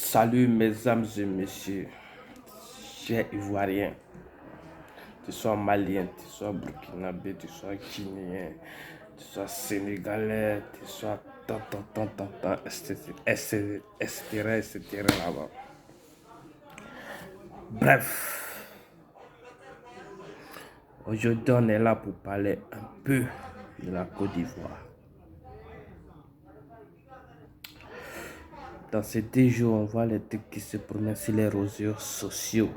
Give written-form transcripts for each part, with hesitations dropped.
Salut mes âmes et messieurs, chers Ivoiriens, tu sois malien, tu sois burkinabé, tu sois guinéen, tu sois sénégalais, tu sois etc. là-bas. Bref, aujourd'hui on est là pour parler un peu de la Côte d'Ivoire. Dans ces 2 jours, on voit les trucs qui se promènent sur les réseaux sociaux.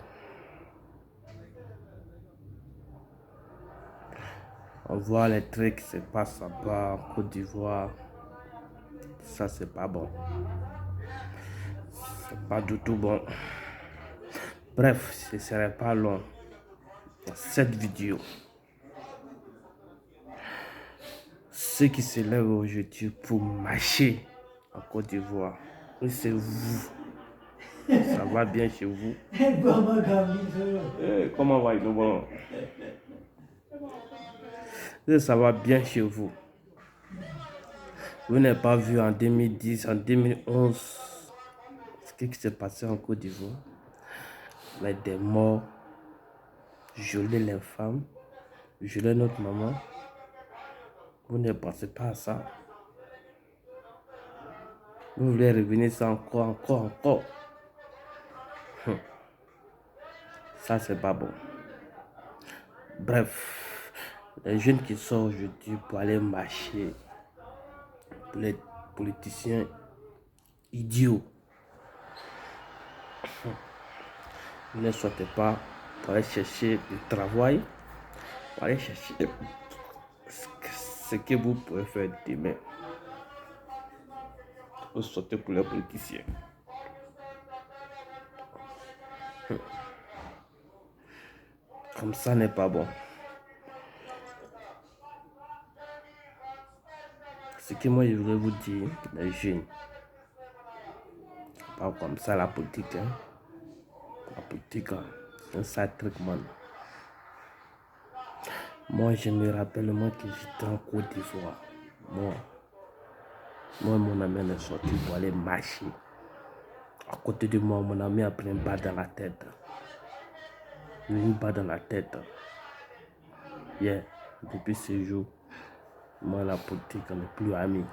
On voit les trucs qui se passent là-bas en Côte d'Ivoire. Ça, c'est pas bon. C'est pas du tout bon. Bref, ce ne serait pas long dans cette vidéo. Ceux qui se lèvent aujourd'hui pour marcher en Côte d'Ivoire, oui, c'est vous. Ça va bien chez vous? Comment va le bon? Ça va bien chez vous. Vous n'avez pas vu en 2010, en 2011, ce qui s'est passé en Côte d'Ivoire? Mais des morts, violer les femmes, violer notre maman. Vous ne pensez pas à ça? Vous voulez revenir ça encore. Ça, c'est pas bon. Bref, les jeunes qui sortent aujourd'hui pour aller marcher, pour les politiciens idiots, ne sortez pas pour aller chercher du travail, pour aller chercher ce que vous pouvez faire demain. Vous sortez pour les politiciens. Comme ça n'est pas bon. Ce que moi je voudrais vous dire, les jeunes, pas comme ça la politique. La politique, c'est un sale truc, man. Moi, je me rappelle, moi, que j'étais en Côte d'Ivoire. Moi, mon ami est sorti pour aller marcher. À côté de moi, mon ami a pris une balle dans la tête. Une balle dans la tête. Yeah. Depuis ce jour, moi, la politique, on n'est plus amis.